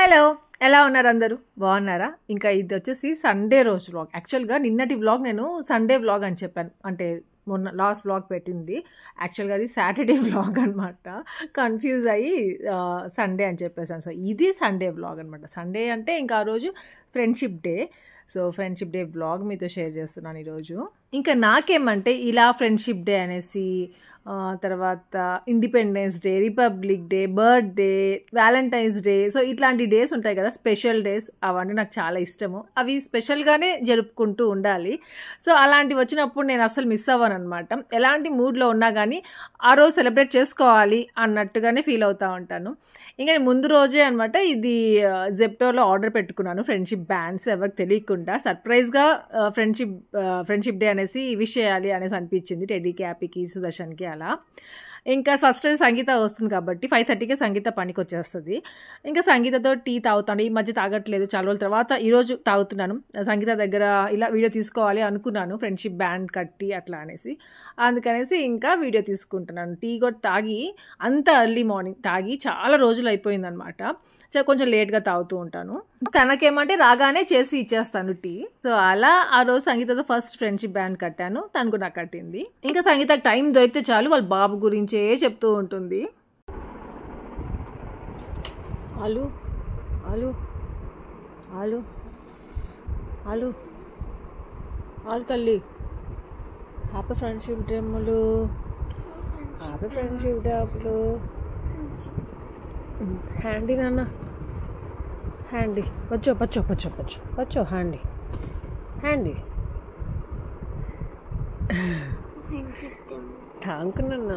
Hello, ఎలా ఉన్నారు అందరూ? బాగున్నారా? ఇంకా ఇది వచ్చేసి సండే రోజు వ్లాగ్. యాక్చువల్గా నిన్నటి వ్లాగ్ నేను సండే వ్లాగ్ అని చెప్పాను, అంటే మొన్న లాస్ట్ వ్లాగ్ పెట్టింది. యాక్చువల్గా అది సాటర్డే వ్లాగ్ అనమాట. కన్ఫ్యూజ్ అయ్యి సండే అని చెప్పేసాను. సో ఇది సండే వ్లాగ్ అనమాట. సండే అంటే ఇంకా ఆ రోజు friendship day. So friendship day vlog మీతో షేర్ చేస్తున్నాను ఈరోజు. ఇంకా నాకేమంటే ఇలా ఫ్రెండ్షిప్ డే అనేసి, తర్వాత independence day, republic day, birthday, Valentine's day, so ఇట్లాంటి డేస్ ఉంటాయి కదా, స్పెషల్ డేస్. అవన్నీ నాకు చాలా ఇష్టము. అవి స్పెషల్గానే జరుపుకుంటూ ఉండాలి. సో అలాంటివి వచ్చినప్పుడు నేను అసలు మిస్ అవ్వను అనమాట. ఎలాంటి మూడ్లో ఉన్నా కానీ ఆ రోజు సెలబ్రేట్ చేసుకోవాలి అన్నట్టుగానే ఫీల్ అవుతూ ఉంటాను. ఇంకా ముందు రోజే అనమాట ఇది జెప్టోలో ఆర్డర్ పెట్టుకున్నాను, ఫ్రెండ్షిప్ బ్యాండ్స్ ఎవరికి తెలియకుండా. సర్ప్రైజ్గా ఫ్రెండ్షిప్ డే అనేసి విష్ చేయాలి అనేసి అనిపించింది టెడ్డీకి, హ్యాపీకి, సుదర్శన్కి అలా. ఇంకా ఫస్ట్ సంగీత వస్తుంది కాబట్టి 5:30కే సంగీత పనికి వచ్చేస్తుంది. ఇంకా సంగీతతో టీ తాగుతాను. ఈ మధ్య తాగట్లేదు, చాలా రోజుల తర్వాత ఈరోజు తాగుతున్నాను. సంగీత దగ్గర ఇలా వీడియో తీసుకోవాలి అనుకున్నాను, ఫ్రెండ్షిప్ బ్యాండ్ కట్టి అట్లా అనేసి. అందుకనేసి ఇంకా వీడియో తీసుకుంటున్నాను. టీ కూడా తాగి, అంత ఎర్లీ మార్నింగ్ తాగి చాలా రోజులు అయిపోయిందనమాట. కొంచెం లేట్గా తాగుతూ ఉంటాను. తనకేమంటే రాగానే చేసి ఇచ్చేస్తాను టీ. సో అలా ఆ రోజు సంగీతతో ఫస్ట్ ఫ్రెండ్షిప్ బ్యాండ్ కట్టాను, తను కూడా నాకు కట్టింది. ఇంకా సంగీతకు టైం దొరికితే చాలు వాళ్ళ బాబు గురించే చెప్తూ ఉంటుంది. ఆలు ఆలు ఆలు ఆలు ఆలు తల్లి, హ్యాపీ ఫ్రెండ్షిప్ డే అమ్ములు, హ్యాపీ ఫ్రెండ్షిప్ డే అప్పుడు. హ్యాండీ నాన్న, హ్యాండీ వచ్చో పచ్చో పచ్చో పచ్చో పచ్చో, హ్యాండీ హ్యాండీ థ్యాంక్ నాన్న.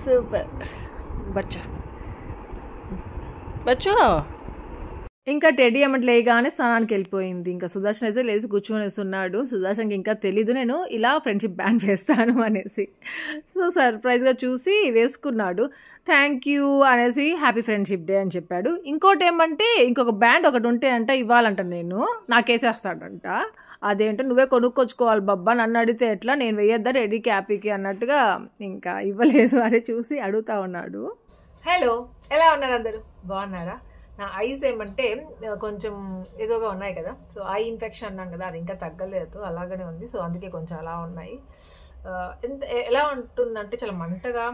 సూపర్ బచ్చో బచ్చో. ఇంకా టెడ్డీ అమ్మటి లేగానే స్నానానికి వెళ్ళిపోయింది. ఇంకా సుదర్శన్ అయితే లేచి కూర్చొని వేస్తున్నాడు. సుదర్శన్కి ఇంకా తెలీదు నేను ఇలా ఫ్రెండ్షిప్ బ్యాండ్ వేస్తాను అనేసి. సో సర్ప్రైజ్గా చూసి వేసుకున్నాడు. థ్యాంక్ యూ అనేసి హ్యాపీ ఫ్రెండ్షిప్ డే అని చెప్పాడు. ఇంకోటి ఏమంటే ఇంకొక బ్యాండ్ ఒకటి ఉంటే అంట ఇవ్వాలంట, నేను నాకేసేస్తాడంట. అదేంటో నువ్వే కొనుక్కొచ్చుకోవాలి బాబ్బా, నన్ను అడిగితే ఎట్లా, నేను వేయొద్దా టెడ్డీకి హ్యాపీకి అన్నట్టుగా ఇంకా ఇవ్వలేదు. అదే చూసి అడుగుతా ఉన్నాడు. హలో, ఎలా ఉన్నారు అందరూ? బాగున్నారా? నా ఐస్ ఏమంటే కొంచెం ఏదోగా ఉన్నాయి కదా, సో ఐ ఇన్ఫెక్షన్ అన్నాను కదా, అది ఇంకా తగ్గలేదు, అలాగనే ఉంది. సో అందుకే కొంచెం అలా ఉన్నాయి. ఎలా ఉంటుందంటే చాలా మంటగా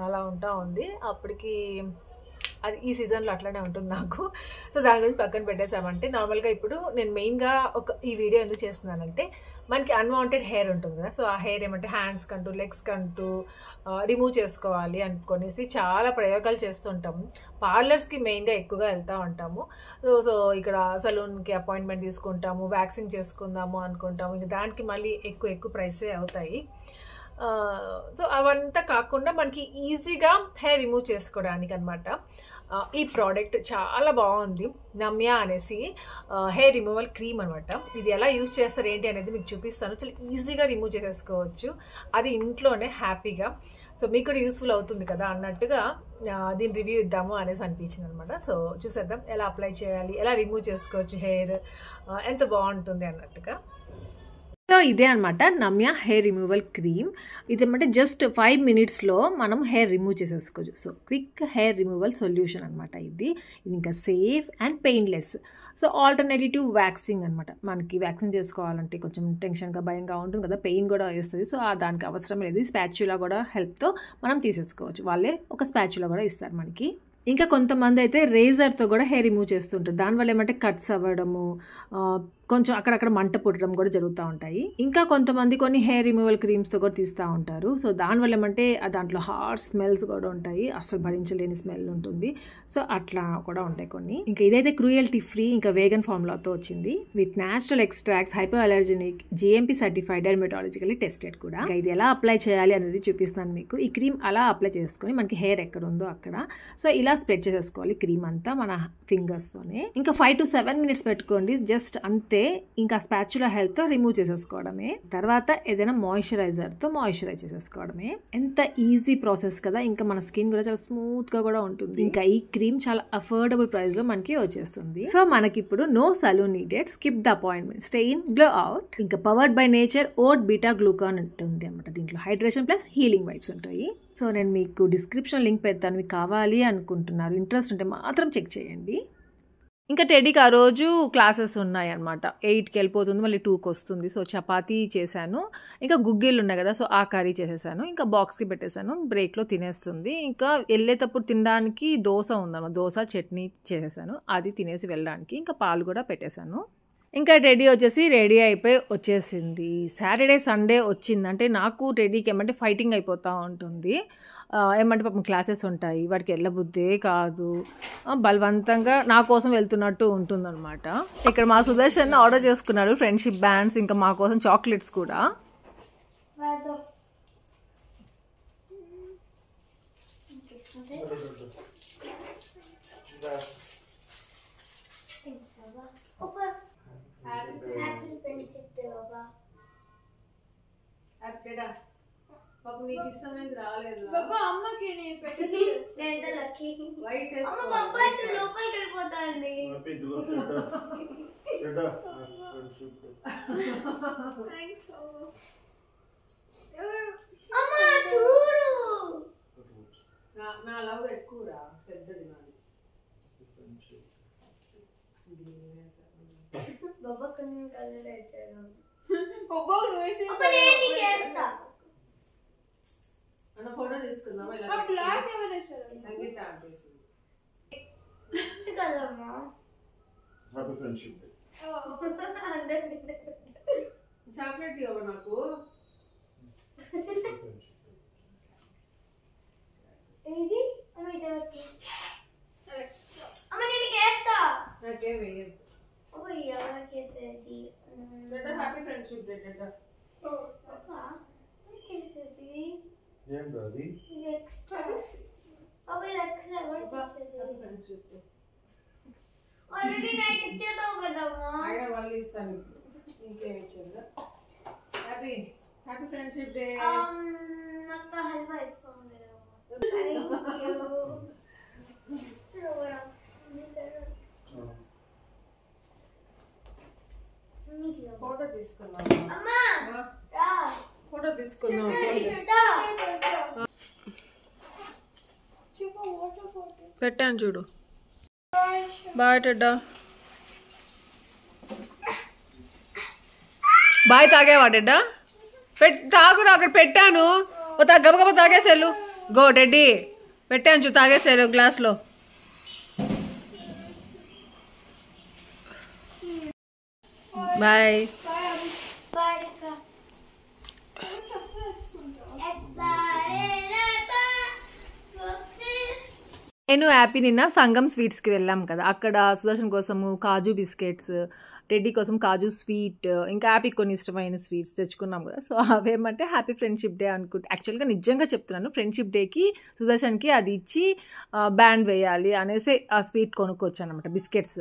అలా ఉంటా ఉంది. అప్పటికి అది ఈ సీజన్లో అట్లనే ఉంటుంది నాకు. సో దాని గురించి పక్కన పెట్టేసామంటే, నార్మల్గా ఇప్పుడు నేను మెయిన్గా ఈ వీడియో ఎందుకు చేస్తున్నానంటే, మనకి అన్వాంటెడ్ హెయిర్ ఉంటుంది కదా, సో ఆ హెయిర్ ఏమంటే హ్యాండ్స్ కంటూ లెగ్స్ కంటూ రిమూవ్ చేసుకోవాలి అనుకునేసి చాలా ప్రయోగాలు చేస్తుంటాము. పార్లర్స్కి మెయిన్గా ఎక్కువగా వెళ్తూ ఉంటాము. సో ఇక్కడ సలూన్కి అపాయింట్మెంట్ తీసుకుంటాము, వ్యాక్సింగ్ చేసుకుందాము అనుకుంటాము. ఇంకా దానికి మళ్ళీ ఎక్కువ ప్రైసే అవుతాయి. సో అవంతా కాకుండా మనకి ఈజీగా హెయిర్ రిమూవ్ చేసుకోవడానికి అనమాట ఈ ప్రోడక్ట్ చాలా బాగుంది. నమ్యా అనేసి హెయిర్ రిమూవల్ క్రీమ్ అనమాట. ఇది ఎలా యూజ్ చేస్తారు ఏంటి అనేది మీకు చూపిస్తాను. చాలా ఈజీగా రిమూవ్ చేసేసుకోవచ్చు, అది ఇంట్లోనే హ్యాపీగా. సో మీకు కూడా యూస్ఫుల్ అవుతుంది కదా అన్నట్టుగా దీని రివ్యూ ఇద్దాము అనేసి అనిపించింది అనమాట. సో చూసేద్దాం ఎలా అప్లై చేయాలి, ఎలా రిమూవ్ చేసుకోవచ్చు హెయిర్, ఎంత బాగుంటుంది అన్నట్టుగా. సో ఇదే అనమాట నమ్యా హెయిర్ రిమూవల్ క్రీమ్. ఇదేమంటే జస్ట్ 5 minutesలో మనం హెయిర్ రిమూవ్ చేసేసుకోవచ్చు. So quick hair removal solution అనమాట ఇది ఇంకా safe and painless. So alternative to waxing అనమాట. మనకి వ్యాక్సింగ్ చేసుకోవాలంటే కొంచెం టెన్షన్గా భయంగా ఉంటుంది కదా, పెయిన్ కూడా వేస్తుంది. సో దానికి అవసరం లేదు. స్పాచ్యులా కూడా హెల్ప్తో మనం తీసేసుకోవచ్చు. వాళ్ళే ఒక స్పాచ్యులా కూడా ఇస్తారు మనకి. ఇంకా కొంతమంది అయితే రేజర్తో కూడా హెయిర్ రిమూవ్ చేస్తుంటారు. దానివల్ల ఏమంటే కట్స్ అవ్వడము, కొంచెం అక్కడక్కడ మంట పుట్టడం కూడా జరుగుతూ ఉంటాయి. ఇంకా కొంతమంది కొన్ని హెయిర్ రిమూవల్ క్రీమ్స్తో కూడా తీస్తూ ఉంటారు. సో దానివల్ల ఏమంటే దాంట్లో హార్డ్ స్మెల్స్ కూడా ఉంటాయి, అసలు భరించలేని స్మెల్ ఉంటుంది. సో అట్లా కూడా ఉంటాయి కొన్ని. ఇంకా ఇదైతే క్రూయల్టీ ఫ్రీ, ఇంకా వేగన్ ఫార్ములాతో వచ్చింది with natural extracts, hypo allergenic, GMP certified, dermatologically tested కూడా. ఇంకా ఇది ఎలా అప్లై చేయాలి అనేది చూపిస్తున్నాను మీకు. ఈ క్రీమ్ అలా అప్లై చేసుకొని మనకి హెయిర్ ఎక్కడ ఉందో అక్కడ సో ఇలా స్ప్రెడ్ చేసేసుకోవాలి క్రీమ్ అంతా మన ఫింగర్స్తోనే. ఇంకా 5 to 7 minutes పెట్టుకోండి, జస్ట్ అంతే. ఫస్టే ఇంకా స్పాచులా హెల్ప్తో రిమూవ్ చేసేసుకోవడమే. తర్వాత ఏదైనా మాయిశ్చరైజర్తో మాయిశ్చరైజ్ చేసేసుకోవడమే. ఎంత ఈజీ ప్రాసెస్ కదా. ఇంకా మన స్కిన్ కూడా చాలా స్మూత్గా కూడా ఉంటుంది. ఇంకా ఈ క్రీమ్ చాలా అఫోర్డబుల్ ప్రైస్లో మనకి వచ్చేస్తుంది. సో మనకి ఇప్పుడు no salon needed, skip the appointment, stay in, glow out. ఇంకా powered by nature oat beta glucan ఉంటుంది అనమాట. దీంట్లో హైడ్రేషన్ ప్లస్ హీలింగ్ వైబ్స్ ఉంటాయి. సో నేను మీకు డిస్క్రిప్షన్ లింక్ పెడతాను, మీకు కావాలి అనుకుంటున్నారు, ఇంట్రెస్ట్ ఉంటే మాత్రం చెక్ చేయండి. ఇంకా టెడ్డీకి ఆ రోజు క్లాసెస్ ఉన్నాయి అనమాట. 8కి వెళ్ళిపోతుంది, మళ్ళీ 2కి వస్తుంది. సో చపాతీ చేశాను, ఇంకా గుగ్గిళ్ళు ఉన్నాయి కదా, సో ఆ కర్రీ చేసేసాను, ఇంకా బాక్స్కి పెట్టేశాను, బ్రేక్లో తినేస్తుంది. ఇంకా వెళ్ళేటప్పుడు తినడానికి దోశ ఉందన్నమాట, దోశ చట్నీ చేసేసాను, అది తినేసి వెళ్ళడానికి. ఇంకా పాలు కూడా పెట్టేశాను. ఇంకా టెడ్డీ వచ్చేసి రెడీ అయిపోయి వచ్చేసింది. సాటర్డే సండే వచ్చిందంటే నాకు టెడ్డీకి ఏమంటే ఫైటింగ్ అయిపోతూ ఉంటుంది. ఏమంటే పాపం క్లాసెస్ ఉంటాయి, వాడికి వెళ్ళబుద్దే కాదు, బలవంతంగా నా కోసం వెళ్తున్నట్టు ఉంటుందన్నమాట. ఇక్కడ మా సుదర్శన్ ఆర్డర్ చేసుకున్నాడు ఫ్రెండ్షిప్ బ్యాండ్స్, ఇంకా మా కోసం చాక్లెట్స్ కూడా. నీకు ఇష్టమైంది రాలేదు అమ్మకి నా లవ్ ఎక్కువరా, పెద్దది నాది. అన్న ఫోటో తీసుకుందాం. చాక్లెట్ ఇవ్వ నాకు. నాకేం వేయద్దు. Happy friendship day. వాళ్ళు ఇస్తాను, ఇంకేం ఇచ్చిందా? Happy friendship day. హల్వా ఇస్తాను. ఫోటో తీసుకున్నాం, ఫోటో తీసుకున్నాం. పెట్టాను చూడు. బాయ్ టెడ్డా. బాయ్. తాగేవా టెడ్డా? తాగురా, అక్కడ పెట్టాను, గబగబా తాగేసేళ్ళు. గో టెడ్డీ, పెట్టాను చూ, తాగేసేళ్ళు గ్లాస్లో. బాయ్. నేను హ్యాపీ నిన్న సంగం స్వీట్స్కి వెళ్ళాం కదా, అక్కడ సుదర్శన్ కోసము కాజు బిస్కెట్స్, టెడ్డీ కోసం కాజు స్వీట్, ఇంకా హ్యాపీకి కొన్ని ఇష్టమైన స్వీట్స్ తెచ్చుకున్నాం కదా. సో అవేమంటే హ్యాపీ ఫ్రెండ్షిప్ డే అనుకుంటే, యాక్చువల్గా నిజంగా చెప్తున్నాను, ఫ్రెండ్షిప్ డేకి సుదర్శన్కి అది ఇచ్చి బ్యాండ్ వేయాలి అనేసి ఆ స్వీట్ కొనుక్కొచ్చాను అనమాట, బిస్కెట్స్,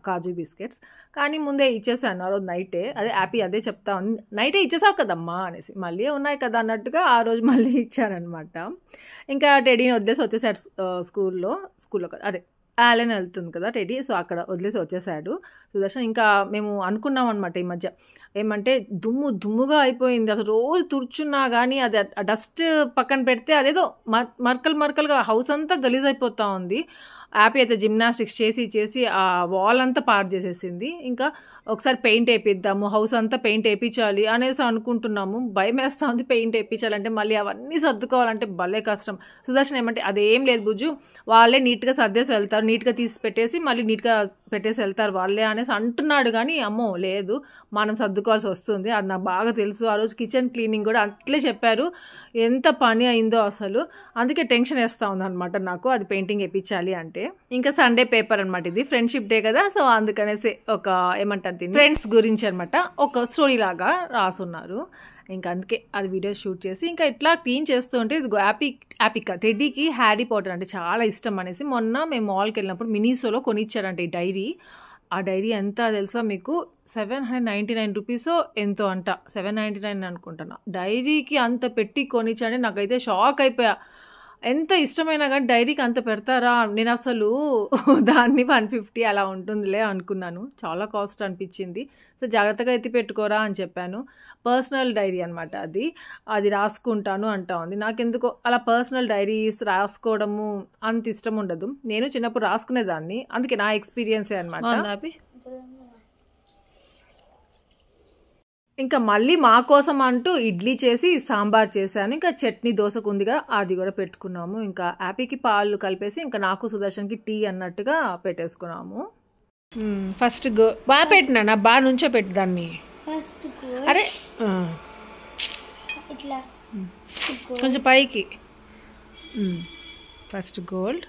కాజు బిస్కెట్స్. కానీ ముందే ఇచ్చేసాను ఆ రోజు నైటే. అదే హ్యాపీ అదే చెప్తా ఉంది, నైటే ఇచ్చేసావు కదమ్మా అనేసి, మళ్ళీ ఉన్నాయి కదా అన్నట్టుగా ఆ రోజు మళ్ళీ ఇచ్చానమాట. ఇంకా టెడ్డీని వదిలేసి వచ్చేసాడు స్కూల్లో అదే ఆలెన్ వెళ్తుంది కదా టెడ్డీ, సో అక్కడ వదిలేసి వచ్చేసాడు సుదర్శన్. ఇంకా మేము అనుకున్నాం అనమాట ఈ మధ్య, ఏమంటే దుమ్ముగా అయిపోయింది అసలు, రోజు తుడుచున్నా కానీ అది డస్ట్ పక్కన పెడితే అదేదో మరకలుగా హౌస్ అంతా గలీజ్ అయిపోతూ ఉంది. హ్యాపీ అయితే జిమ్నాస్టిక్స్ చేసి ఆ వాల్ అంతా పాడు చేసేసింది. ఇంకా ఒకసారి పెయింట్ వేయిద్దాము, హౌస్ అంతా పెయింట్ వేయించాలి అనేసి అనుకుంటున్నాము. భయం వేస్తూ ఉంది పెయింట్ వేయించాలంటే, మళ్ళీ అవన్నీ సర్దుకోవాలంటే భలే కష్టం. సుదర్శన్ ఏమంటే అదేం లేదు బుజ్జు, వాళ్ళే నీట్గా సర్దేసి వెళ్తారు, నీట్గా తీసి పెట్టేసి మళ్ళీ నీట్గా పెట్టేసి వెళ్తారు వాళ్ళే అనేసి అంటున్నాడు. కానీ అమ్మో లేదు, మనం సర్దుకోవాల్సి వస్తుంది, అది నాకు బాగా తెలుసు. ఆ రోజు కిచెన్ క్లీనింగ్ కూడా అట్లే చెప్పారు, ఎంత పని అయిందో అసలు. అందుకే టెన్షన్ వేస్తూ ఉంది అనమాట నాకు, అది పెయింటింగ్ వేయించాలి అంటే. ఇంకా సండే పేపర్ అనమాట, ఇది ఫ్రెండ్షిప్ డే కదా, సో అందుకనేసి ఒక ఏమంటారు ఫ్రెండ్స్ గురించి అనమాట ఒక స్టోరీ లాగా రాసున్నారు. ఇంకా అందుకే అది వీడియో షూట్ చేసి ఇంకా ఇట్లా క్లీన్ చేస్తూ ఉంటే, ఇది హ్యాపీగా టెడ్డీకి హ్యారీ పాటర్ అంటే చాలా ఇష్టం అనేసి మొన్న మేము మాల్కి వెళ్ళినప్పుడు మినీసోలో కొనిచ్చారంటే ఈ డైరీ. ఆ డైరీ ఎంత తెలుసా మీకు, 799 రూపీసో ఎంతో అంట, 799 అనుకుంటున్నా. డైరీకి అంత పెట్టి కొనిచ్చండి, నాకైతే షాక్ అయిపోయా. ఎంత ఇష్టమైనా కానీ డైరీకి అంత పెడతారా, నేను అసలు దాన్ని 150 అలా ఉంటుందిలే అనుకున్నాను. చాలా కాస్ట్ అనిపించింది. సో జాగ్రత్తగా ఎత్తి పెట్టుకోరా అని చెప్పాను. పర్సనల్ డైరీ అనమాట అది రాసుకుంటాను అంటా ఉంది. నాకెందుకో అలా పర్సనల్ డైరీస్ రాసుకోవడము అంత ఇష్టం ఉండదు. నేను చిన్నప్పుడు రాసుకునేదాన్ని, అందుకే నా ఎక్స్పీరియన్సే అనమాట. ఇంకా మళ్ళీ మా కోసం అంటూ ఇడ్లీ చేసి సాంబార్ చేశాను. ఇంకా చట్నీ దోశకు ఉందిగా అది కూడా పెట్టుకున్నాము. ఇంకా యాపీకి పాలు కలిపేసి ఇంకా నాకు సుదర్శన్కి టీ అన్నట్టుగా పెట్టేసుకున్నాము. ఫస్ట్ బాగా పెట్టినా బాగా నుంచో పెట్టి దాన్ని, అరే కొంచెం పైకి. ఫస్ట్ గోల్డ్,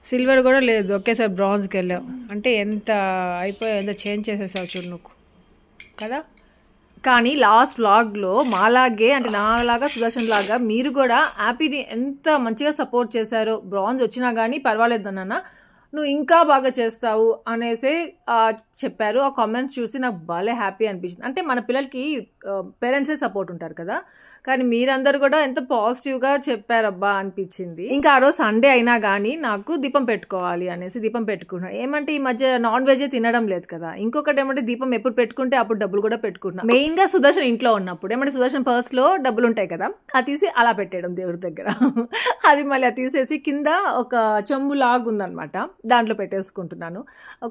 సిల్వర్ కూడా లేదు, ఒకేసారి బ్రాంజ్కి వెళ్ళావు అంటే ఎంత అయిపోయావు, ఎంత చేంజ్ చేసేసావు చూడు నువ్వు కదా. కానీ లాస్ట్ వ్లాగ్లో మాలాగే అంటే నాలాగా సుదర్శన్ లాగా మీరు కూడా యాపీని ఎంత మంచిగా సపోర్ట్ చేశారో, బ్రాంజ్ వచ్చినా కానీ పర్వాలేదు నాన్న, నువ్వు ఇంకా బాగా చేస్తావు అనేసి చెప్పారు. ఆ కామెంట్స్ చూసి నాకు భలే హ్యాపీ అనిపించింది. అంటే మన పిల్లలకి పేరెంట్సే సపోర్ట్ ఉంటారు కదా, కానీ మీరందరూ కూడా ఎంత పాజిటివ్గా చెప్పారబ్బా అనిపించింది. ఇంకా ఆ రోజు సండే అయినా కానీ నాకు దీపం పెట్టుకోవాలి అనేసి దీపం పెట్టుకున్నాను. ఏమంటే ఈ మధ్య నాన్ వెజే తినడం లేదు కదా, ఇంకొకటి ఏమంటే దీపం ఎప్పుడు పెట్టుకుంటే అప్పుడు డబ్బులు కూడా పెట్టుకుంటున్నాను. మెయిన్గా సుదర్శన్ ఇంట్లో ఉన్నప్పుడు ఏమంటే సుదర్శన్ పర్స్లో డబ్బులు ఉంటాయి కదా, అది తీసి అలా పెట్టేయడం దేవుడి దగ్గర. అది మళ్ళీ అది తీసేసి కింద ఒక చెంబు లాగా ఉందనమాట, దాంట్లో పెట్టేసుకుంటున్నాను.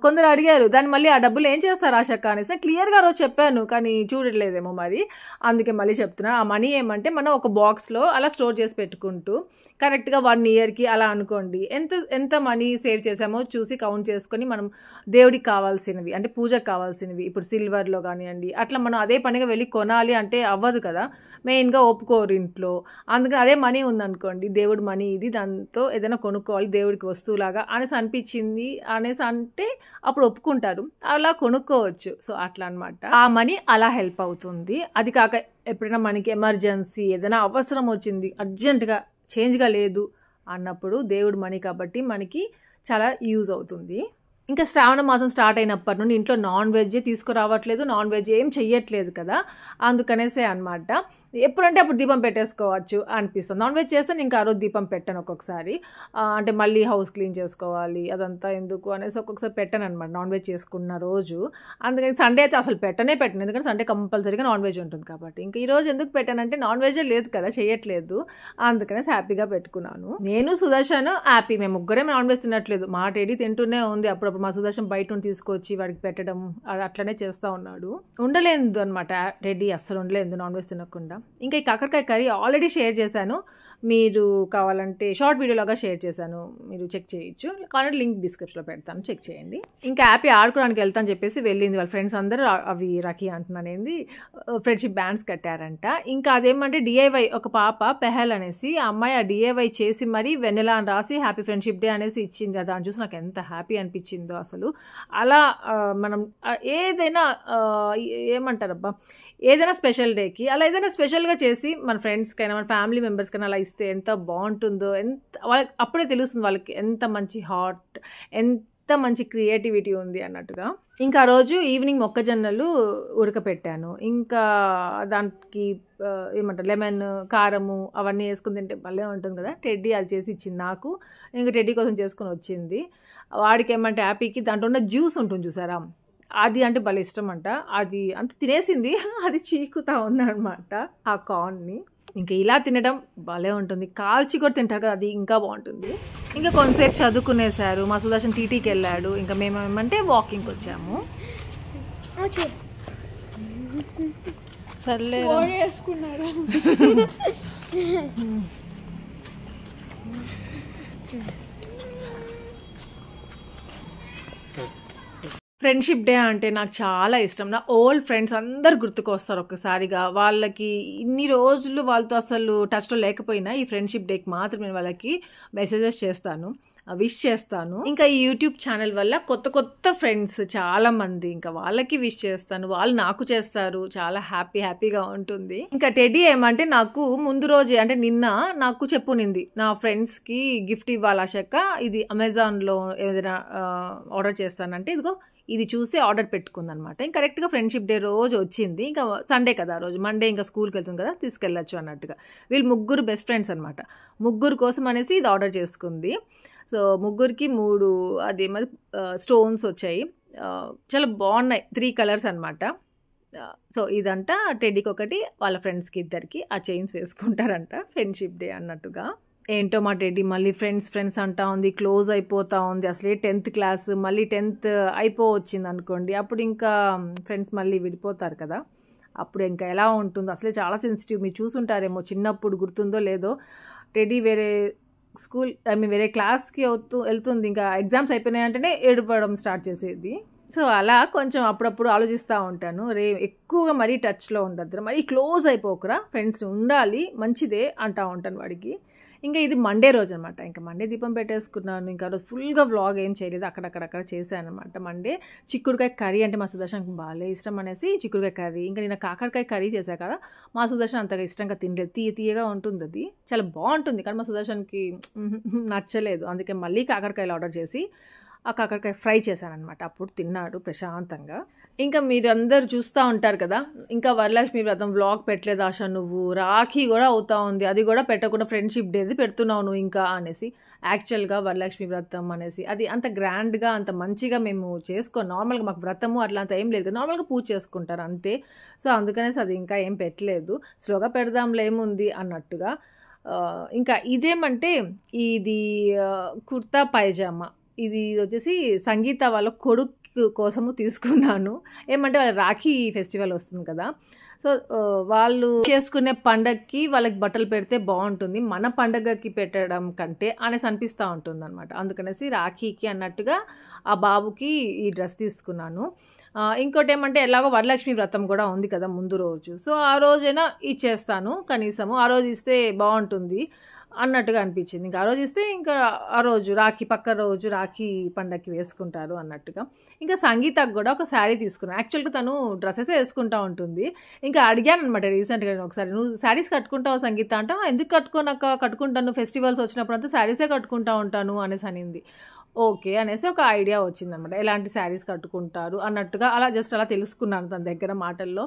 కొందరు అడిగారు దాన్ని మళ్ళీ ఆ డబ్బులు ఏం చేస్తారు ఆశక్క అనేసి, క్లియర్గా రోజు చెప్పాను కానీ చూడట్లేదేమో మరి, అందుకే మళ్ళీ చెప్తున్నాను. ఆ మనీ ఏమంటే మనం ఒక బాక్స్లో అలా స్టోర్ చేసి పెట్టుకుంటూ కరెక్ట్గా 1 ఇయర్కి అలా అనుకోండి ఎంత మనీ సేవ్ చేసామో చూసి కౌంట్ చేసుకొని మనం దేవుడికి కావాల్సినవి అంటే పూజకు కావాల్సినవి, ఇప్పుడు సిల్వర్లో కానివ్వండి అట్లా మనం అదే పనిగా వెళ్ళి కొనాలి అంటే అవ్వదు కదా, మెయిన్గా ఒప్పుకోరు ఇంట్లో. అందుకని అదే మనీ ఉందనుకోండి, దేవుడి మనీ ఇది, దాంతో ఏదైనా కొనుక్కోవాలి దేవుడికి వస్తువులాగా అనేసి అనిపించింది అనేసి అంటే అప్పుడు ఒప్పుకుంటారు, అలా కొనుక్కోవచ్చు. సో అట్లా అనమాట, ఆ మనీ అలా హెల్ప్ అవుతుంది. అది కాక ఎప్పుడైనా మనకి ఎమర్జెన్సీ ఏదైనా అవసరం వచ్చింది, అర్జెంటుగా చేంజ్గా లేదు అన్నప్పుడు దేవుడు మనీ కాబట్టి మనకి చాలా యూజ్ అవుతుంది. ఇంకా శ్రావణ మాసం స్టార్ట్ అయినప్పటి నుండి ఇంట్లో నాన్ వెజ్ తీసుకురావట్లేదు, నాన్ వెజ్ ఏం చెయ్యట్లేదు కదా, అందుకనేసే అనమాట ఎప్పుడంటే అప్పుడు దీపం పెట్టేసుకోవచ్చు అనిపిస్తుంది. నాన్ వెజ్ చేస్తే ఇంకా ఆ రోజు దీపం పెట్టాను ఒక్కొక్కసారి, అంటే మళ్ళీ హౌస్ క్లీన్ చేసుకోవాలి అదంతా ఎందుకు అనేసి ఒక్కొక్కసారి పెట్టాను అనమాట నాన్ వెజ్ చేసుకున్న రోజు. అందుకని సండే అయితే అసలు పెట్టను, ఎందుకంటే సండే కంపల్సరీగా నాన్ వెజ్ ఉంటుంది కాబట్టి. ఇంకా ఈరోజు ఎందుకు పెట్టానంటే నాన్ వెజే లేదు కదా, చేయట్లేదు, అందుకనేసి హ్యాపీగా పెట్టుకున్నాను. నేను సుదర్శన్ హ్యాపీ, మేము ముగ్గురే నాన్ వెజ్ తినట్లేదు, మా టెడీ తింటూనే ఉంది. అప్పుడప్పుడు మా సుదర్శన్ బయట నుండి తీసుకొచ్చి వాడికి పెట్టడం అది అట్లనే చేస్తూ ఉన్నాడు. ఉండలేదు అనమాట టెడీ, అస్సలు ఉండలేదు నాన్ వెజ్ తినకుండా. ఇంకా ఈ కాకరకాయ కర్రీ ఆల్రెడీ షేర్ చేశాను, మీరు కావాలంటే షార్ట్ వీడియోలాగా షేర్ చేశాను, మీరు చెక్ చేయొచ్చు, కావాలంటే లింక్ డిస్క్రిప్షన్లో పెడతాను, చెక్ చేయండి. ఇంకా హ్యాపీ ఆడుకోవడానికి వెళ్తాను చెప్పేసి వెళ్ళింది, వాళ్ళ ఫ్రెండ్స్ అందరూ అవి రాఖీ అంటున్నానేది ఫ్రెండ్షిప్ బ్యాండ్స్ కట్టారంట. ఇంకా అదేమంటే డిఐవై ఒక పాప పెహల్ అనేసి ఆ అమ్మాయి ఆ డిఐవై చేసి మరి వెన్నెలా అని రాసి హ్యాపీ ఫ్రెండ్షిప్ డే అనేసి ఇచ్చింది. దాన్ని చూసి నాకు ఎంత హ్యాపీ అనిపించిందో అసలు. అలా మనం ఏదైనా ఏమంటారబ్బా ఏదైనా స్పెషల్ డేకి అలా ఏదైనా స్పెషల్గా చేసి మన ఫ్రెండ్స్కైనా మన ఫ్యామిలీ మెంబర్స్కైనా అలా ఇస్తే ఎంత బాగుంటుందో, వాళ్ళకి అప్పుడే తెలుస్తుంది వాళ్ళకి ఎంత మంచి హార్ట్, ఎంత మంచి క్రియేటివిటీ ఉంది అన్నట్టుగా. ఇంకా ఆ రోజు ఈవినింగ్ మొక్కజొన్నలు ఉడకపెట్టాను, ఇంకా దానికి ఏమంటారు లెమన్ కారము అవన్నీ వేసుకుని తింటే భలే ఉంటుంది కదా. టెడ్డీ అది చేసి ఇచ్చింది నాకు, ఇంకా టెడ్డీ కోసం చేసుకొని వచ్చింది. వాడికి ఏమంటే హ్యాపీకి దాంట్లో ఉన్న జ్యూస్ ఉంటుంది చూసారా, అది అంటే భలే ఇష్టం అంట, అది అంత తినేసింది, అది చీకుతా ఉందన్నమాట ఆ కార్న్ని. ఇంకా ఇలా తినడం భలే ఉంటుంది, కాల్చి కూడా తింటారు కదా, అది ఇంకా బాగుంటుంది. ఇంకా కొంతసేపు చదువుకునేసారు, మా సుదర్శన్ టీటీకి వెళ్ళాడు, ఇంకా మేము ఏమంటే వాకింగ్కి వచ్చాము. సర్లే ఫ్రెండ్షిప్ డే అంటే నాకు చాలా ఇష్టం. నా ఓల్డ్ ఫ్రెండ్స్ అందరు గుర్తుకొస్తారు ఒక్కసారిగా. వాళ్ళకి ఇన్ని రోజులు వాళ్ళతో అసలు టచ్లో లేకపోయినా ఈ ఫ్రెండ్షిప్ డేకి మాత్రం నేను వాళ్ళకి మెసేజెస్ చేస్తాను. విష్ చేస్తాను. ఇంకా ఈ యూట్యూబ్ ఛానల్ వల్ల కొత్త కొత్త ఫ్రెండ్స్ చాలా మంది, ఇంకా వాళ్ళకి విష్ చేస్తాను, వాళ్ళు నాకు చేస్తారు. చాలా హ్యాపీగా ఉంటుంది. ఇంకా టెడ్డీ ఏమంటే నాకు ముందు రోజే అంటే నిన్న నాకు చెప్పునింది, నా ఫ్రెండ్స్కి గిఫ్ట్ ఇవ్వాలి ఆశక్క, ఇది అమెజాన్లో ఏదైనా ఆర్డర్ చేస్తానంటే ఇదిగో ఇది చూసి ఆర్డర్ పెట్టుకుందనమాట. ఇంకా కరెక్ట్గా ఫ్రెండ్షిప్ డే రోజు వచ్చింది. ఇంకా సండే కదా ఆ రోజు, మండే ఇంకా స్కూల్కి వెళ్తుంది కదా, తీసుకెళ్ళచ్చు అన్నట్టుగా. వీళ్ళు ముగ్గురు బెస్ట్ ఫ్రెండ్స్ అనమాట. ముగ్గురు కోసం అనేసి ఇది ఆర్డర్ చేసుకుంది. సో ముగ్గురికి 3 అది మరి స్టోన్స్ వచ్చాయి. చాలా బాగున్నాయి, 3 కలర్స్ అనమాట. సో ఇదంట టెడ్డీకి ఒకటి, వాళ్ళ ఫ్రెండ్స్కి ఇద్దరికి ఆ చైన్స్ వేసుకుంటారంట ఫ్రెండ్షిప్ డే అన్నట్టుగా. ఏంటో మా టెడ్డీ మళ్ళీ ఫ్రెండ్స్ అంటా ఉంది, క్లోజ్ అయిపోతూ ఉంది. అసలే 10th క్లాస్, మళ్ళీ 10th అయిపోవచ్చింది అనుకోండి, అప్పుడు ఇంకా ఫ్రెండ్స్ మళ్ళీ విడిపోతారు కదా, అప్పుడు ఇంకా ఎలా ఉంటుందో. అసలే చాలా సెన్సిటివ్, మీరు చూసుంటారేమో చిన్నప్పుడు, గుర్తుందో లేదో. టెడ్డీ వేరే స్కూల్ వేరే క్లాస్కి వెళ్తుంది, ఇంకా ఎగ్జామ్స్ అయిపోయినాయంటేనే ఏడుపడం స్టార్ట్ చేసేది. సో అలా కొంచెం అప్పుడప్పుడు ఆలోచిస్తూ ఉంటాను, ఎక్కువగా మరీ టచ్లో ఉండద్దు, మరీ క్లోజ్ అయిపోకురా, ఫ్రెండ్స్ ఉండాలి, మంచిదే అంటూ ఉంటాను వాడికి. ఇంకా ఇది మండే రోజు అనమాట. ఇంకా మండే దీపం పెట్టేసుకున్నాను. ఇంకా రోజు ఫుల్గా వ్లాగ్ ఏం చేయలేదు, అక్కడక్కడ చేశాను అనమాట. మండే చిక్కుడుకాయ కర్రీ అంటే మా సుదర్శన్కి బాగా ఇష్టం అనేసి చిక్కుడుకాయ కర్రీ. ఇంకా నేను కాకరకాయ కర్రీ చేశాను కదా, మా సుదర్శన్ అంతగా ఇష్టంగా తినలేదు. తీయగా ఉంటుంది, అది చాలా బాగుంటుంది, కానీ మా సుదర్శన్కి నచ్చలేదు. అందుకే మళ్ళీ కాకరకాయలు ఆర్డర్ చేసి ఆ కాకరకాయ ఫ్రై చేశాను అనమాట. అప్పుడు తిన్నాడు ప్రశాంతంగా. ఇంకా మీరు అందరు చూస్తూ ఉంటారు కదా, ఇంకా వరలక్ష్మి వ్రతం వ్లాగ్ పెట్టలేదు ఆశ, నువ్వు రాఖీ కూడా అవుతా ఉంది, అది కూడా పెట్టకుండా ఫ్రెండ్షిప్ డేది పెడుతున్నావు నువ్వు ఇంకా అనేసి. యాక్చువల్గా వరలక్ష్మి వ్రతం అనేసి అది అంత గ్రాండ్గా అంత మంచిగా మేము నార్మల్గా మాకు వ్రతము అట్లా అంత ఏం లేదు, నార్మల్గా పూజ చేసుకుంటారు అంతే. సో అందుకనేసి అది ఇంకా ఏం పెట్టలేదు, స్లోగా పెడదాంలో ఏముంది అన్నట్టుగా. ఇంకా ఇదేమంటే ఇది కుర్తా పైజామా, ఇది వచ్చేసి సంగీత వాళ్ళ కొడుకు కోసము తీసుకున్నాను. ఏమంటే వాళ్ళ రాఖీ ఫెస్టివల్ వస్తుంది కదా, సో వాళ్ళు చేసుకునే పండగకి వాళ్ళకి బట్టలు పెడితే బాగుంటుంది, మన పండగకి పెట్టడం కంటే అనేసి అనిపిస్తూ ఉంటుంది అనమాట. అందుకనేసి రాఖీకి అన్నట్టుగా ఆ బాబుకి ఈ డ్రెస్ తీసుకున్నాను. ఇంకోటి ఏమంటే ఎలాగో వరలక్ష్మి వ్రతం కూడా ఉంది కదా ముందు రోజు, సో ఆ రోజైనా ఇచ్చేస్తాను, కనీసము ఆ రోజు ఇస్తే బాగుంటుంది అన్నట్టుగా అనిపించింది. ఇంకా ఆ రోజు ఇస్తే ఇంకా ఆ రోజు రాఖీ పక్క రోజు రాఖీ పండగకి వేసుకుంటారు అన్నట్టుగా. ఇంకా సంగీతకు కూడా ఒక శారీ తీసుకున్నాను. యాక్చువల్గా తను డ్రెస్సెస్ వేసుకుంటూ ఉంటుంది. ఇంకా అడిగాను అనమాట రీసెంట్గా ఒకసారి, నువ్వు శారీస్ కట్టుకుంటావు సంగీత అంటే, ఎందుకు కట్టుకుంటాను, ఫెస్టివల్స్ వచ్చినప్పుడు అంతా శారీసే కట్టుకుంటూ ఉంటాను అనేసి అనింది. ఓకే అనేసి ఒక ఐడియా వచ్చిందనమాట, ఎలాంటి శారీస్ కట్టుకుంటారు అన్నట్టుగా. అలా జస్ట్ అలా తెలుసుకున్నాను తన దగ్గర మాటల్లో.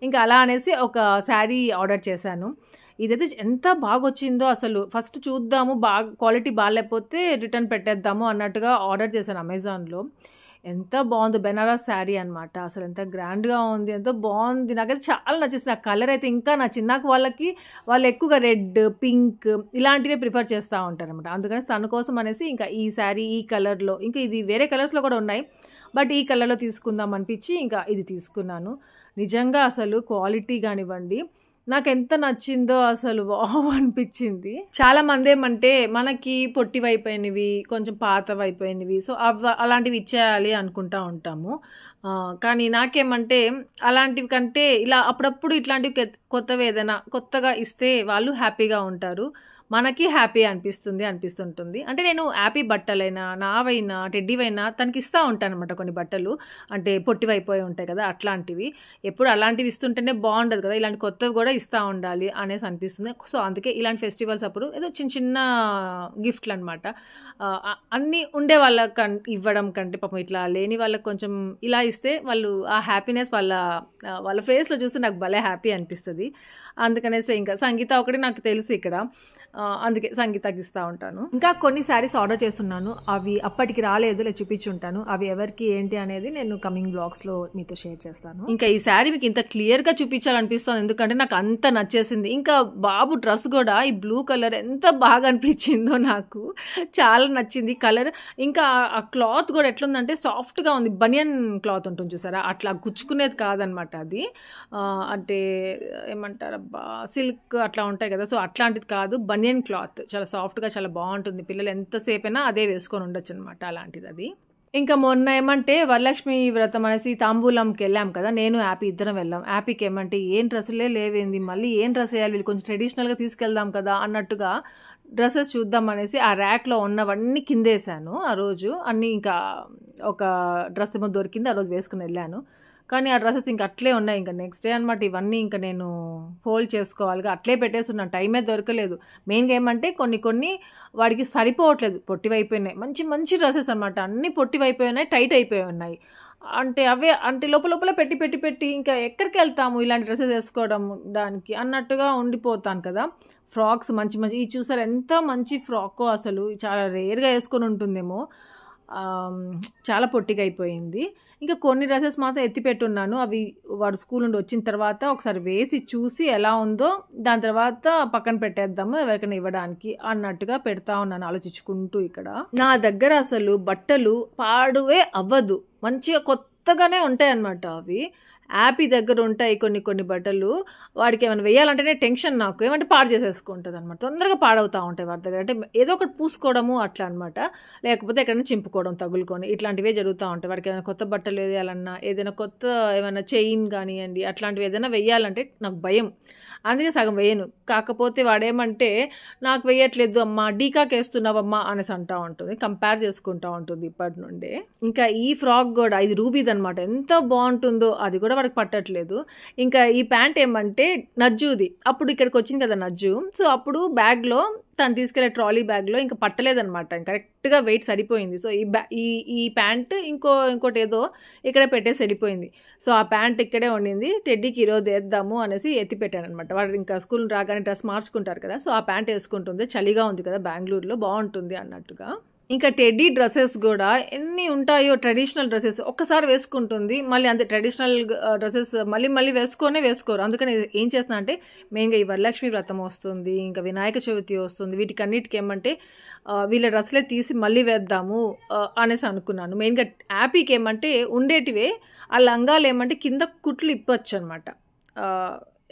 ఇంకా అలా అనేసి ఒక శారీ ఆర్డర్ చేశాను. ఇదైతే ఎంత బాగా వచ్చిందో అసలు, ఫస్ట్ చూద్దాము, క్వాలిటీ బాగాలేకపోతే రిటర్న్ పెట్టేద్దాము అన్నట్టుగా ఆర్డర్ చేశాను అమెజాన్లో. ఎంత బాగుందో, బెనారస్ శారీ అనమాట. అసలు ఎంత గ్రాండ్గా ఉంది, ఎంతో బాగుంది, నాకైతే చాలా నచ్చేసింది. ఆ కలర్ అయితే ఇంకా నచ్చింది నాకు. వాళ్ళు ఎక్కువగా రెడ్, పింక్ ఇలాంటివే ప్రిఫర్ చేస్తూ ఉంటారు అనమాట. అందుకని తన కోసం అనేసి ఇంకా ఈ శారీ ఈ కలర్లో, ఇంకా ఇది వేరే కలర్స్లో కూడా ఉన్నాయి, బట్ ఈ కలర్లో తీసుకుందాం అనిపించి ఇంకా ఇది తీసుకున్నాను. నిజంగా అసలు క్వాలిటీ కానివ్వండి నాకు ఎంత నచ్చిందో, అసలు వావ్ అనిపించింది. చాలా మంది ఏమంటే మనకి పొట్టివైపోయినవి, కొంచెం పాతవైపోయినవి, సో అలాంటివి ఇచ్చేయాలి అనుకుంటా ఉంటాము. కానీ నాకేమంటే అలాంటివి కంటే ఇలా అప్పుడప్పుడు ఇట్లాంటివి కొత్తవి ఏదైనా కొత్తగా ఇస్తే వాళ్ళు హ్యాపీగా ఉంటారు, మనకి హ్యాపీ అనిపిస్తుంటుంది. అంటే నేను హ్యాపీ బట్టలైనా, నావైనా, టెడ్డీవైనా తనకి ఇస్తూ ఉంటాను అనమాట. కొన్ని బట్టలు అంటే పొట్టివైపోయి ఉంటాయి కదా, అట్లాంటివి ఎప్పుడు అలాంటివి ఇస్తుంటేనే బాగుండదు కదా, ఇలాంటి కొత్తవి కూడా ఇస్తూ ఉండాలి అనేసి అనిపిస్తుంది. సో అందుకే ఇలాంటి ఫెస్టివల్స్ అప్పుడు ఏదో చిన్న గిఫ్ట్లు అనమాట, అన్నీ ఉండే వాళ్ళకి ఇవ్వడం కంటే పాపం ఇట్లా లేని వాళ్ళకి కొంచెం ఇలా ఇస్తే వాళ్ళు ఆ హ్యాపీనెస్ వాళ్ళ ఫేస్లో చూస్తే నాకు భలే హ్యాపీ అనిపిస్తుంది. అందుకనేసి ఇంకా సంగీత ఒకటి నాకు తెలుసు ఇక్కడ, అందుకే సంగీతకి ఇస్తూ ఉంటాను. ఇంకా కొన్ని శారీస్ ఆర్డర్ చేస్తున్నాను, అవి అప్పటికి రాలేదు, ఇలా చూపించుంటాను. అవి ఎవరికి ఏంటి అనేది నేను కమింగ్ బ్లాగ్స్లో మీతో షేర్ చేస్తాను. ఇంకా ఈ శారీ మీకు ఇంత క్లియర్గా చూపించాలనిపిస్తుంది, ఎందుకంటే నాకు అంత నచ్చేసింది. ఇంకా బాబు డ్రెస్ కూడా ఈ బ్లూ కలర్ ఎంత బాగా అనిపించిందో నాకు, చాలా నచ్చింది కలర్. ఇంకా ఆ క్లాత్ కూడా ఎట్లుందంటే సాఫ్ట్గా ఉంది, బనియన్ క్లాత్ ఉంటుంది చూసారా, అట్లా గుచ్చుకునేది కాదనమాట. అది అంటే ఏమంటారు సిల్క్ అట్లా ఉంటాయి కదా, సో అట్లాంటిది కాదు, బనియన్ క్లాత్ చాలా సాఫ్ట్గా చాలా బాగుంటుంది. పిల్లలు ఎంతసేపైనా అదే వేసుకొని ఉండొచ్చు అనమాట, అలాంటిది అది. ఇంకా మొన్న ఏమంటే వరలక్ష్మి వ్రతం అనేసి తాంబూలంకి వెళ్ళాం కదా, నేను హ్యాపీ ఇద్దరం వెళ్ళాం. హ్యాపీకి ఏమంటే ఏం డ్రెస్సులే లేవేంది, మళ్ళీ ఏం డ్రెస్ వేయాలి, వీళ్ళు కొంచెం ట్రెడిషనల్గా తీసుకెళ్దాం కదా అన్నట్టుగా డ్రెస్సెస్ చూద్దాం అనేసి ఆ ర్యాక్లో ఉన్నవన్నీ కిందేసాను ఆ రోజు. అన్నీ ఇంకా ఒక డ్రెస్ ఏమో దొరికింది, ఆ రోజు వేసుకుని వెళ్ళాను. కానీ ఆ డ్రెస్సెస్ ఇంక అట్లే ఉన్నాయి. ఇంకా నెక్స్ట్ డే అనమాట ఇవన్నీ ఇంకా నేను ఫోల్డ్ చేసుకోవాలిగా, అట్లే పెట్టేస్తున్నాను, టైమే దొరకలేదు. మెయిన్గా ఏమంటే కొన్ని వాడికి సరిపోవట్లేదు, పొట్టివైపోయినాయి. మంచి మంచి డ్రెస్సెస్ అనమాట, అన్నీ పొట్టివైపోయినాయి, టైట్ అయిపోయి ఉన్నాయి. అవే లోపల పెట్టి ఇంకా ఎక్కడికి వెళ్తాము ఇలాంటి డ్రెస్సెస్ వేసుకోవడం దానికి అన్నట్టుగా ఉండిపోతాను కదా. ఫ్రాక్స్ మంచి ఇది చూసారు ఎంత మంచి ఫ్రాకో, అసలు చాలా రేర్గా వేసుకొని ఉంటుందేమో, చాలా పొట్టిగా అయిపోయింది. ఇంకా కొన్ని డ్రెస్సెస్ మాత్రం ఎత్తిపెట్టున్నాను, అవి వాడు స్కూల్ నుండి వచ్చిన తర్వాత ఒకసారి వేసి చూసి ఎలా ఉందో దాని తర్వాత పక్కన పెట్టేద్దాము ఎవరికైనా ఇవ్వడానికి అన్నట్టుగా పెడతా ఉన్నాను ఆలోచించుకుంటూ. ఇక్కడ నా దగ్గర అసలు బట్టలు పాడువే అవ్వదు, మంచిగా కొత్తగానే ఉంటాయి అన్నమాట. అవి యాపీ దగ్గర ఉంటాయి కొన్ని బట్టలు, వాడికి ఏమైనా వేయాలంటేనే టెన్షన్ నాకు, ఏమంటే పాడు చేసేసుకుంటుంది అనమాట, తొందరగా పాడవుతూ ఉంటాయి వాడి దగ్గర. అంటే ఏదో ఒకటి పూసుకోవడము అట్లా అనమాట, లేకపోతే ఎక్కడైనా చింపుకోవడం తగులుకొని ఇట్లాంటివే జరుగుతూ ఉంటాయి. వాడికి ఏదైనా కొత్త బట్టలు వేయాలన్నా, ఏదైనా కొత్త ఏమైనా చైన్ కానివ్వండి అట్లాంటివి ఏదైనా వేయాలంటే నాకు భయం, అందుకే సగం వేయను. కాకపోతే వాడేమంటే నాకు వేయట్లేదు అమ్మా, డీకాక్ వేస్తున్నావమ్మా అనేసి అంటూ ఉంటుంది, కంపేర్ చేసుకుంటూ ఉంటుంది ఇప్పటి నుండే. ఇంకా ఈ ఫ్రాక్ కూడా ఇది రూబీది అనమాట, ఎంత బాగుంటుందో, అది కూడా వాడికి పట్టట్లేదు. ఇంకా ఈ ప్యాంట్ ఏమంటే నజ్జుది, అప్పుడు ఇక్కడికి వచ్చింది కదా నజ్జు, సో అప్పుడు బ్యాగ్లో తను తీసుకెళ్లే ట్రాలీ బ్యాగ్లో ఇంకా పట్టలేదనమాట, కరెక్ట్గా వెయిట్ సరిపోయింది. సో ఈ ప్యాంట్ ఇంకోటి ఏదో ఇక్కడే పెట్టేసి వెళ్ళిపోయింది. సో ఆ ప్యాంట్ ఇక్కడే ఉండింది, టెడ్డీకి ఈరోజు వేద్దాము అనేసి ఎత్తి పెట్టాను అనమాట. వాడు ఇంకా స్కూల్ రాగానే డ్రెస్ మార్చుకుంటారు కదా, సో ఆ ప్యాంట్ వేసుకుంటుంది, చలిగా ఉంది కదా బెంగళూరులో, బాగుంటుంది అన్నట్టుగా. ఇంకా టెడ్డీ డ్రెస్సెస్ కూడా ఎన్ని ఉంటాయో, ట్రెడిషనల్ డ్రెస్సెస్ ఒక్కసారి వేసుకుంటుంది, మళ్ళీ అంతే ట్రెడిషనల్ డ్రెస్సెస్ మళ్ళీ వేసుకోరు. అందుకని ఏం చేస్తున్నా అంటే, మెయిన్గా ఈ వరలక్ష్మి వ్రతం వస్తుంది, ఇంకా వినాయక చవితి వస్తుంది, వీటికన్నిటికి ఏమంటే వీళ్ళ డ్రెస్లే తీసి మళ్ళీ వేద్దాము అనేసి అనుకున్నాను. మెయిన్గా యాపీకి ఏమంటే ఉండేటివే, ఆ లంగాలు ఏమంటే కింద కుట్లు ఇప్పొచ్చు అనమాట,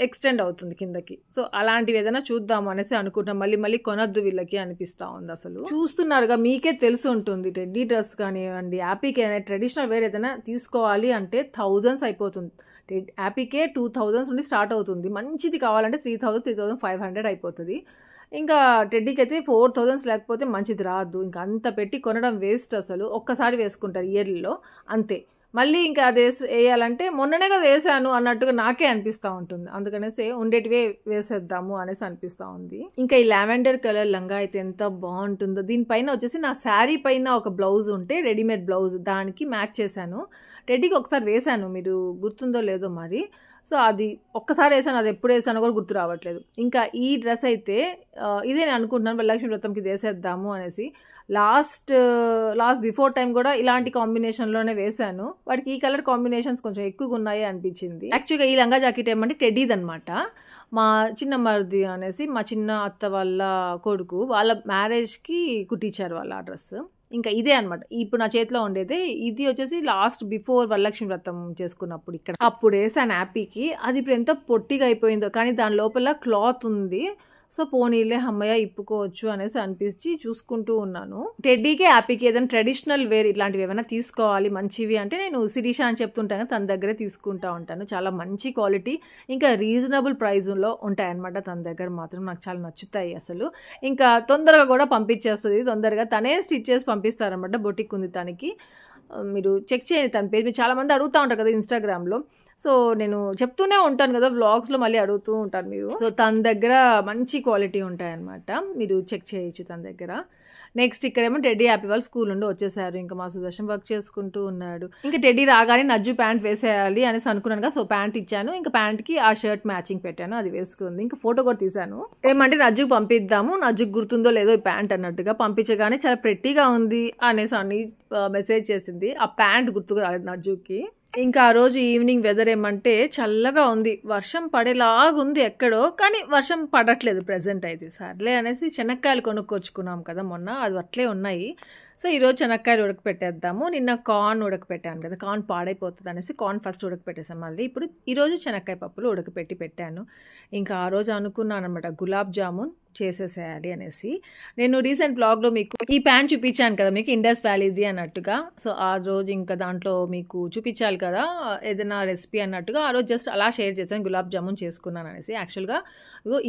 ఎక్స్టెండ్ అవుతుంది కిందకి. సో అలాంటివి ఏదైనా చూద్దాము అనేసి అనుకుంటున్నాం, మళ్ళీ కొనొద్దు వీళ్ళకి అనిపిస్తూ ఉంది. అసలు చూస్తున్నారుగా, మీకే తెలిసి ఉంటుంది, టెడ్డీ డ్రెస్ కానివ్వండి, యాపీకి ట్రెడిషనల్ వేర్ ఏదైనా తీసుకోవాలి అంటే థౌజండ్స్ అయిపోతుంది. యాపీకే 2000 నుండి స్టార్ట్ అవుతుంది, మంచిది కావాలంటే 3500 అయిపోతుంది. ఇంకా టెడ్డీకి అయితే 4000 లేకపోతే మంచిది రాదు. ఇంకా అంత పెట్టి కొనడం వేస్ట్, అసలు ఒక్కసారి వేసుకుంటారు ఇయర్లీలో అంతే. మళ్ళీ ఇంకా అది వేయాలంటే మొన్ననేగా వేసాను అన్నట్టుగా నాకే అనిపిస్తూ ఉంటుంది, అందుకనేసి ఉండేటివే వేసేద్దాము అనేసి అనిపిస్తూ ఉంది. ఇంకా ఈ లావెండర్ కలర్ లంగా అయితే ఎంత బాగుంటుందో, దీనిపైన వచ్చేసి నా శారీ పైన ఒక బ్లౌజ్ ఉంటే రెడీమేడ్ బ్లౌజ్, దానికి మ్యాచ్ చేశాను. టెడ్డీకి ఒకసారి వేశాను, మీరు గుర్తుందో లేదో మరి. సో అది ఒక్కసారి వేసాను, అది ఎప్పుడు వేసానో కూడా గుర్తు రావట్లేదు. ఇంకా ఈ డ్రెస్ అయితే ఇదే నేను అనుకుంటున్నాను, వరలక్ష్మి వ్రతంకి వేసేద్దాము అనేసి. లాస్ట్ బిఫోర్ టైం కూడా ఇలాంటి కాంబినేషన్లోనే వేశాను, వాడికి ఈ కలర్ కాంబినేషన్స్ కొంచెం ఎక్కువగా ఉన్నాయి అనిపించింది. యాక్చువల్గా ఈ లంగా జాకెట్ ఏమంటే టెడ్డీది అనమాట, మా చిన్న మరిది అనేసి మా చిన్న అత్త వాళ్ళ కొడుకు, వాళ్ళ మ్యారేజ్కి కుట్టించారు వాళ్ళ ఆ డ్రెస్. ఇంకా ఇదే అనమాట ఇప్పుడు నా చేతిలో ఉండేది. ఇది వచ్చేసి లాస్ట్ బిఫోర్ వరలక్ష్మి వ్రతం చేసుకున్నప్పుడు ఇక్కడ అప్పుడు వేసాను యాపీకి. అది ఇప్పుడు ఎంత పొట్టిగా అయిపోయిందో, కానీ దాని లోపల క్లాత్ ఉంది. సో పోనీలే అమ్మయ్య ఇప్పుకోవచ్చు అనేసి అనిపించి చూసుకుంటూ ఉన్నాను. టెడ్డీకి యాపీకి ఏదైనా ట్రెడిషనల్ వేర్ ఇట్లాంటివి ఏమైనా తీసుకోవాలి మంచివి అంటే నేను శిరీష అని చెప్తుంటాను, తన దగ్గరే తీసుకుంటూ ఉంటాను. చాలా మంచి క్వాలిటీ, ఇంకా రీజనబుల్ ప్రైజ్లో ఉంటాయన్నమాట తన దగ్గర మాత్రం. నాకు చాలా నచ్చుతాయి అసలు. ఇంకా తొందరగా కూడా పంపించేస్తుంది, తొందరగా తనే స్టిచ్ చేసి పంపిస్తారనమాట. బొటిక్ ఉంది తనకి, మీరు చెక్ చేయండి తన పేజ్. మీరు చాలామంది అడుగుతూ ఉంటారు కదా ఇన్స్టాగ్రామ్లో, సో నేను చెప్తూనే ఉంటాను కదా వ్లాగ్స్లో, మళ్ళీ అడుగుతూ ఉంటారు మీరు. సో తన దగ్గర మంచి క్వాలిటీ ఉంటాయన్నమాట, మీరు చెక్ చేయొచ్చు తన దగ్గర. నెక్స్ట్ ఇక్కడేమో టెడ్డీ హ్యాపీ వాళ్ళు స్కూల్ నుండి వచ్చేసారు, ఇంకా మా సుదర్శన్ వర్క్ చేసుకుంటూ ఉన్నాడు. ఇంకా టెడ్డీ రాగానే నజ్జు ప్యాంట్ వేసేయాలి అనేసి అనుకున్నాను కదా, సో ప్యాంట్ ఇచ్చాను. ఇంకా ప్యాంట్కి ఆ షర్ట్ మ్యాచింగ్ పెట్టాను, అది వేసుకుంది. ఇంకా ఫోటో కూడా తీశాను, ఏమంటే నజ్జుకు పంపిద్దాము, నజ్జుకు గుర్తుందో లేదో ఈ ప్యాంట్ అన్నట్టుగా. పంపించగానే చాలా ప్రెట్టీగా ఉంది అనేసి అని మెసేజ్ చేసింది. ఆ ప్యాంట్ గుర్తుకు రాలేదు నజ్జుకి. ఇంకా ఆ రోజు ఈవినింగ్ వెదర్ ఏమంటే చల్లగా ఉంది, వర్షం పడేలాగుంది ఎక్కడో, కానీ వర్షం పడట్లేదు ప్రజెంట్ అయితే. సర్లే అనేసి శనక్కాయలు కొనుక్కొచ్చుకున్నాం కదా మొన్న, అది అట్లే ఉన్నాయి. సో ఈరోజు శనక్కాయలు ఉడకపెట్టేద్దాము. నిన్న కార్న్ ఉడకపెట్టాను కదా, కార్న్ పాడైపోతుంది అనేసి కార్న్ ఫస్ట్ ఉడకపెట్టేసాను. మళ్ళీ ఇప్పుడు ఈరోజు శనక్కాయ పప్పులు ఉడకపెట్టి పెట్టాను. ఇంకా ఆ రోజు అనుకున్నాను అనమాట గులాబ్ జామున్ చేసేసేయాలి అనేసి. నేను రీసెంట్ బ్లాగ్లో మీకు ఈ ప్యాన్ చూపించాను కదా మీకు, ఇండస్ వ్యాలీది అన్నట్టుగా. సో ఆ రోజు ఇంకా దాంట్లో మీకు చూపించాలి కదా ఏదైనా రెసిపీ అన్నట్టుగా, ఆ రోజు జస్ట్ అలా షేర్ చేశాను గులాబ్ జామున్ చేసుకున్నాను అనేసి. యాక్చువల్గా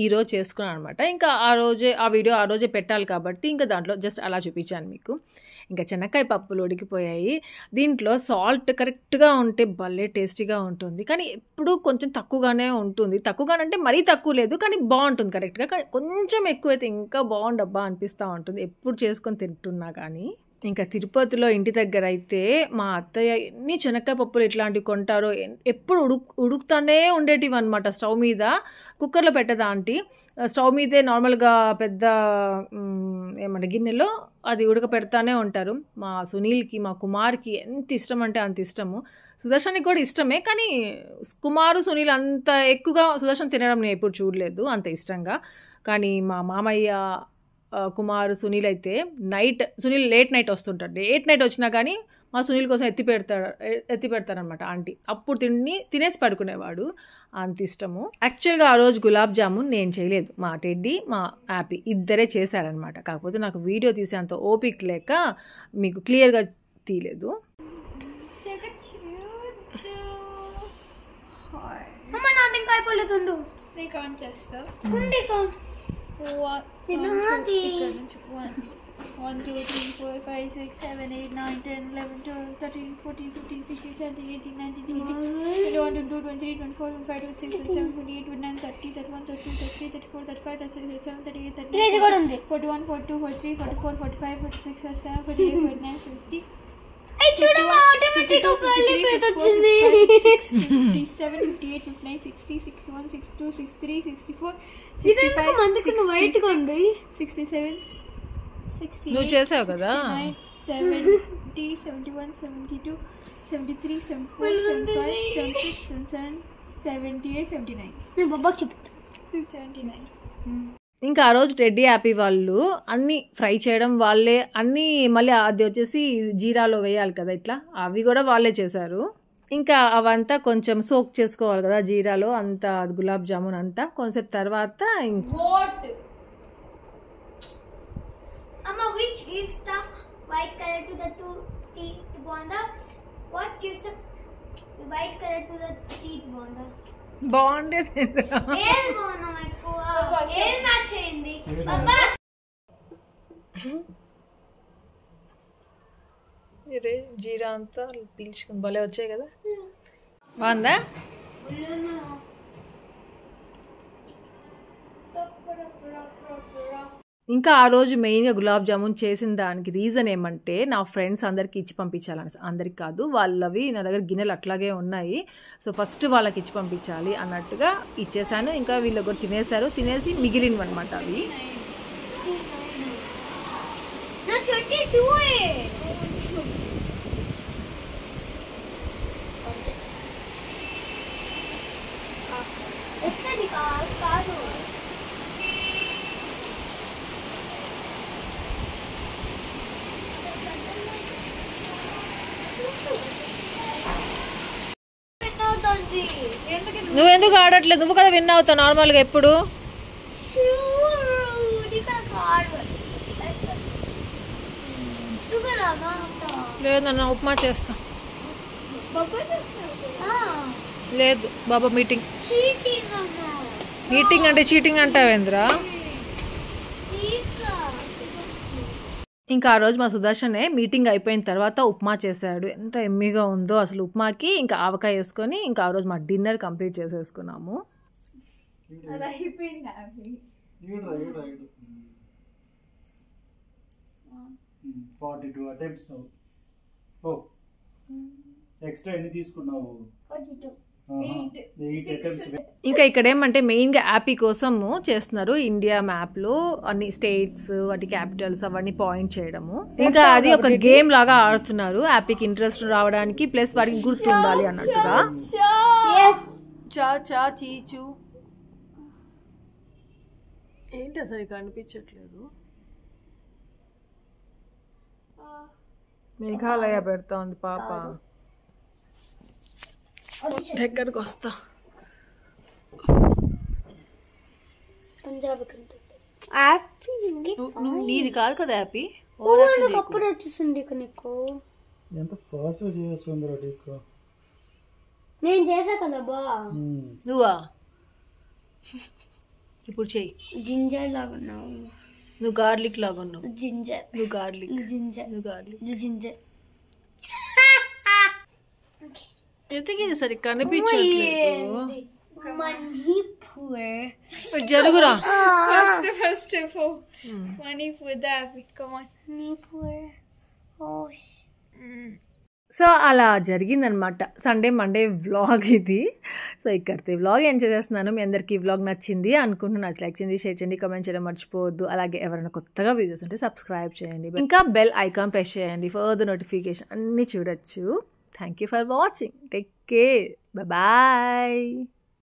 ఈరోజు చేసుకున్నాను అనమాట. ఇంకా ఆ రోజే ఆ వీడియో ఆ రోజే పెట్టాలి కాబట్టి ఇంకా దాంట్లో జస్ట్ అలా చూపించాను మీకు. ఇంకా శనక్కాయ పప్పులు ఉడికిపోయాయి. దీంట్లో సాల్ట్ కరెక్ట్గా ఉంటే భలే టేస్టీగా ఉంటుంది, కానీ ఎప్పుడూ కొంచెం తక్కువగానే ఉంటుంది. తక్కువగానంటే మరీ తక్కువ లేదు, కానీ బాగుంటుంది కరెక్ట్గా. కానీ కొంచెం ఎక్కువైతే ఇంకా బాగుండబ్బా అనిపిస్తూ ఉంటుంది ఎప్పుడు చేసుకొని తింటున్నా. కానీ ఇంకా తిరుపతిలో ఇంటి దగ్గర అయితే మా అత్తయ్య ఎన్ని శనక్కాయ పప్పులు ఇట్లాంటివి కొంటారో, ఎప్పుడు ఉడుకుతానే ఉండేటివి అనమాట. స్టవ్ మీద కుక్కర్లో పెట్టదా ఆంటీ, స్టవ్ మీదే నార్మల్గా పెద్ద ఏమంటే గిన్నెలో అది ఉడకపెడతానే ఉంటారు. మా సునీల్కి మా కుమార్కి ఎంత ఇష్టం అంటే అంత ఇష్టము. సుదర్శన్కి కూడా ఇష్టమే, కానీ కుమారు సునీల్ అంత ఎక్కువగా సుదర్శన్ తినడం నేను ఎప్పుడు చూడలేదు అంత ఇష్టంగా. కానీ మా మామయ్య కుమారు సునీల్ అయితే సునీల్ లేట్ నైట్ వస్తుంటాడు. లేట్ నైట్ వచ్చినా కానీ మా సునీల్ కోసం ఎత్తి పెడతారనమాట ఆంటీ. అప్పుడు తినేసి పడుకునేవాడు, అంత ఇష్టము. యాక్చువల్గా ఆ రోజు గులాబ్ జామున్ నేను చేయలేదు, మా టెడ్డీ మా యాపీ ఇద్దరే చేశారనమాట. కాకపోతే నాకు వీడియో తీసేంత ఓపిక లేక మీకు క్లియర్గా తీయలేదు. One, 2, 3, 4, 5, 6, 7, 8, 9, 10, 11, 12, 13, 14, 15, 16, 17, 18, 19, 20, 21, 22, 23, 24, 25, 26, 27, 28, 29, 30, 31, 32, 33, 34, 35, 36, 37, 38, 39, 41, 42, 43, 44, 45, 46, 47, 48, 49, 50. I should have automatically 57, 58, 59, 60, 61, 62, 63, 64, 65, 67, 68, నువ్వు చేసావు కదా 70, 71, 72, 73, 74, 75, 76, 77, 78, 79. 79. ఇంకా ఆ రోజు టెడ్డీ హ్యాపీ వాళ్ళు అన్నీ ఫ్రై చేయడం వాళ్ళే, అన్నీ మళ్ళీ అది వచ్చేసి జీరాలో వేయాలి కదా ఇట్లా, అవి కూడా వాళ్ళే చేశారు. ఇంకా అవంతా కొంచెం సోక్ చేసుకోవాలి కదా జీరాలో అంతా, గులాబ్ జామున్ అంతా కొంచెం తర్వాత. Amma, which gives the white color to the teeth bonda? What gives the white color to the teeth bonda? బాగుండేది ఏది bonda ఎక్కువ ఏది మ్యాచ్ అయింది బాబా? జీరా అంతా పీల్చుకుని భలే వచ్చాయి కదా, బాగుందా? ఇంకా ఆ రోజు మెయిన్గా గులాబ్ జామున్ చేసిన దానికి రీజన్ ఏమంటే, నా ఫ్రెండ్స్ అందరికి ఇచ్చి పంపించాలని. అందరికి కాదు, వాళ్ళవి నా దగ్గర గిన్నెలు అట్లాగే ఉన్నాయి, సో ఫస్ట్ వాళ్ళకి ఇచ్చి పంపించాలి అన్నట్టుగా ఇచ్చేసాను. ఇంకా వీళ్ళు కూడా తినేశారు, తినేసి మిగిలినవి అనమాట అవి. నువ్వెందుకు ఆడట్లేదు? నువ్వు కదా విన్ అవుతావు నార్మల్గా ఎప్పుడు. లేదు నన్ను ఉప్మా చేస్తా. లేదు బాబా మీటింగ్. మీటింగ్ అంటే చీటింగ్ అంటావేంద్రా? ఇంకా ఆ రోజు మా సుదర్శనే మీటింగ్ అయిపోయిన తర్వాత ఉప్మా చేశాడు. ఎంత ఎమ్మిగా ఉందో అసలు ఉప్మాకి. ఇంకా ఆవకాయ వేసుకొని ఇంకా ఆ రోజు మా డిన్నర్ కంప్లీట్ చేసేసుకున్నాము. ఇంకా ఇక్కడ ఏమంటే మెయిన్గా యాపీ కోసము చేస్తున్నారు. ఇండియా మ్యాప్లో అన్ని స్టేట్స్ వాటి క్యాపిటల్స్ అవన్నీ పాయింట్ చేయడము. ఇంకా అది ఒక గేమ్ లాగా ఆడుతున్నారు, యాపీకి ఇంట్రెస్ట్ రావడానికి ప్లస్ వాడికి గుర్తుండాలి అన్నట్టుగా. చా చా చీచు ఏంటి అసలు కనిపించట్లేదు. మేఘాలయ పెడతా ఉంది పాప. దగ్గరకు వస్తా. పంజాబ్ యాపీ నువ్వు నీది కాదు కదా యాపీ. అప్పుడు వచ్చేసింది నీకు. ఎంత ఫాస్ట్ గా చేస్తుంది నీకు. నేను చేసా కదా బా. నువ్వా ఇప్పుడు చెయ్యి. జింజర్ లాగా ఉన్నావు నువ్వు, గార్లిక్ లాగా ఉన్నావు. జింజర్ నువ్వు గార్లిక్, జింజర్ నువ్వు గార్లిక్. జింజర్ ఎందుకు సరే కనిపించట్లేదు. మణిపూర్ జరుగురా. First of all. Manipur, Davi, come on. Manipur. Oh so అలా జరిగిందనమాట. సండే మండే వ్లాగ్ ఇది. సో ఇక్కడితే వ్లాగ్ ఎంజాయ్ చేస్తున్నాను. మీ అందరికీ వ్లాగ్ నచ్చింది అనుకుంటున్నాను. లైక్ చేయండి, షేర్ చేయండి, కామెంట్ చేయడం మర్చిపోవద్దు. అలాగే ఎవరైనా కొత్తగా వీడియోస్ ఉంటే సబ్స్క్రైబ్ చేయండి. ఇంకా బెల్ ఐకాన్ ప్రెస్ చేయండి. ఫర్దర్ నోటిఫికేషన్ అన్నీ చూడొచ్చు. Thank you for watching. Take care. Bye.